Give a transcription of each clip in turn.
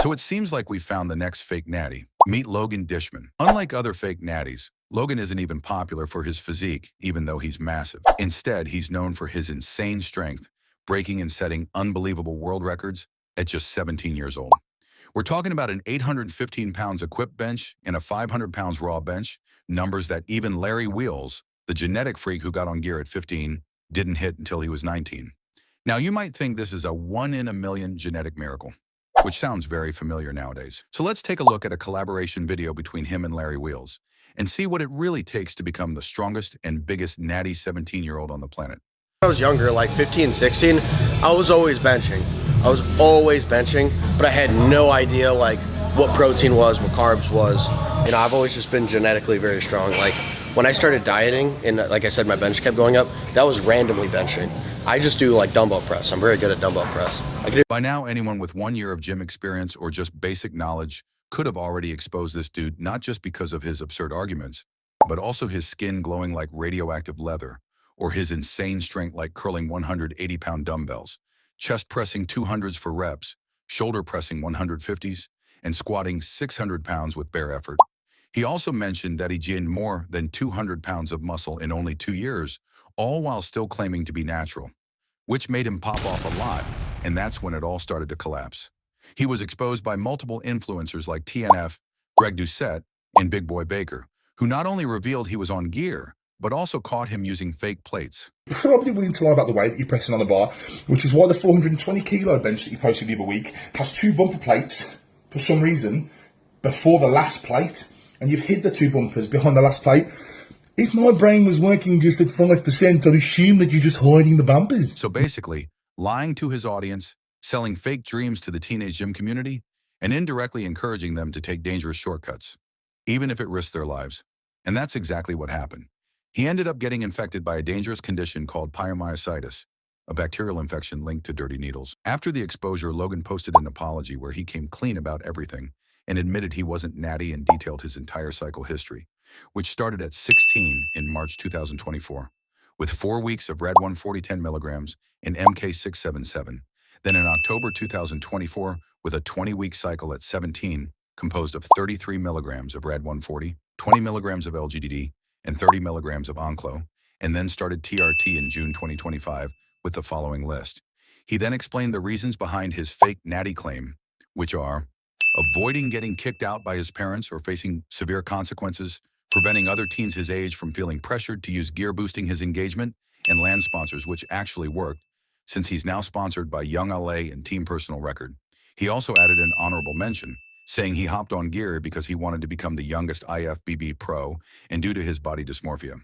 So it seems like we found the next fake natty. Meet Logan Dishman. Unlike other fake natties, Logan isn't even popular for his physique, even though he's massive. Instead, he's known for his insane strength, breaking and setting unbelievable world records at just 17 years old. We're talking about an 815 pounds equipped bench and a 500 pounds raw bench, numbers that even Larry Wheels, the genetic freak who got on gear at 15, didn't hit until he was 19. Now, you might think this is a 1 in a million genetic miracle, which sounds very familiar nowadays. So let's take a look at a collaboration video between him and Larry Wheels and see what it really takes to become the strongest and biggest natty 17-year-old on the planet. When I was younger, like 15, 16, I was always benching. But I had no idea like what protein was, what carbs was. You know, I've always just been genetically very strong. Like when I started dieting and like I said, my bench kept going up, that was randomly benching. I just do like dumbbell press. I'm very good at dumbbell press. By now, anyone with 1 year of gym experience or just basic knowledge could have already exposed this dude, not just because of his absurd arguments, but also his skin glowing like radioactive leather, or his insane strength like curling 180-pound dumbbells, chest pressing 200s for reps, shoulder pressing 150s, and squatting 600 pounds with bare effort. He also mentioned that he gained more than 200 pounds of muscle in only 2 years, all while still claiming to be natural, which made him pop off a lot, and that's when it all started to collapse. He was exposed by multiple influencers like TNF, Greg Doucette, and Big Boy Baker, who not only revealed he was on gear, but also caught him using fake plates. Probably willing to lie about the weight that you're pressing on the bar, which is why the 420 kilo bench that you posted the other week has 2 bumper plates for some reason before the last plate, and you've hid the 2 bumpers behind the last plate. If my brain was working just at 5%, I'd assume that you're just hiding the bumpers. So basically, lying to his audience, selling fake dreams to the teenage gym community, and indirectly encouraging them to take dangerous shortcuts, even if it risks their lives. And that's exactly what happened. He ended up getting infected by a dangerous condition called pyomyositis, a bacterial infection linked to dirty needles. After the exposure, Logan posted an apology where he came clean about everything and admitted he wasn't natty and detailed his entire cycle history, which started at 16 in March 2024, with 4 weeks of Red 140 10 milligrams and MK677. Then in October 2024, with a 20-week cycle at 17, composed of 33 milligrams of Red 140, 20 milligrams of LGDD, and 30 milligrams of Onclo, and then started TRT in June 2025 with the following list. He then explained the reasons behind his fake natty claim, which are avoiding getting kicked out by his parents or facing severe consequences, preventing other teens his age from feeling pressured to use gear boosting his engagement, and land sponsors, which actually worked, since he's now sponsored by Young LA and Team Personal Record. He also added an honorable mention, saying he hopped on gear because he wanted to become the youngest IFBB pro and due to his body dysmorphia.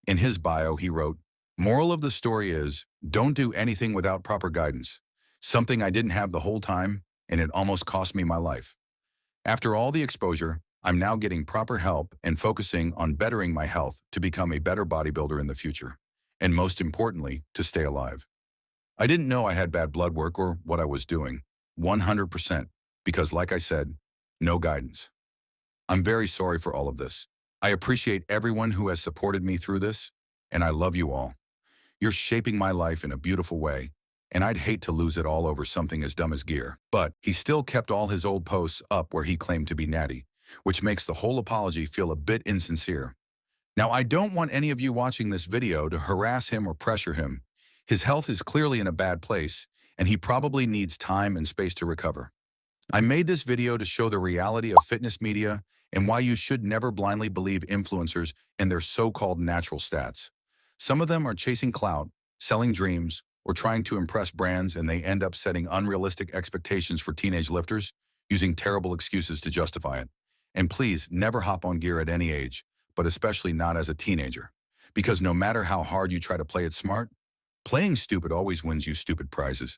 In his bio, he wrote, "Moral of the story is, don't do anything without proper guidance. Something I didn't have the whole time, and it almost cost me my life. After all the exposure, I'm now getting proper help and focusing on bettering my health to become a better bodybuilder in the future, and most importantly, to stay alive. I didn't know I had bad blood work or what I was doing, 100%, because like I said, no guidance. I'm very sorry for all of this. I appreciate everyone who has supported me through this, and I love you all. You're shaping my life in a beautiful way, and I'd hate to lose it all over something as dumb as gear." But he still kept all his old posts up where he claimed to be natty, which makes the whole apology feel a bit insincere. Now, I don't want any of you watching this video to harass him or pressure him. His health is clearly in a bad place, and he probably needs time and space to recover. I made this video to show the reality of fitness media and why you should never blindly believe influencers and their so-called natural stats. Some of them are chasing clout, selling dreams, or trying to impress brands, and they end up setting unrealistic expectations for teenage lifters, using terrible excuses to justify it. And please, never hop on gear at any age, but especially not as a teenager. Because no matter how hard you try to play it smart, playing stupid always wins you stupid prizes.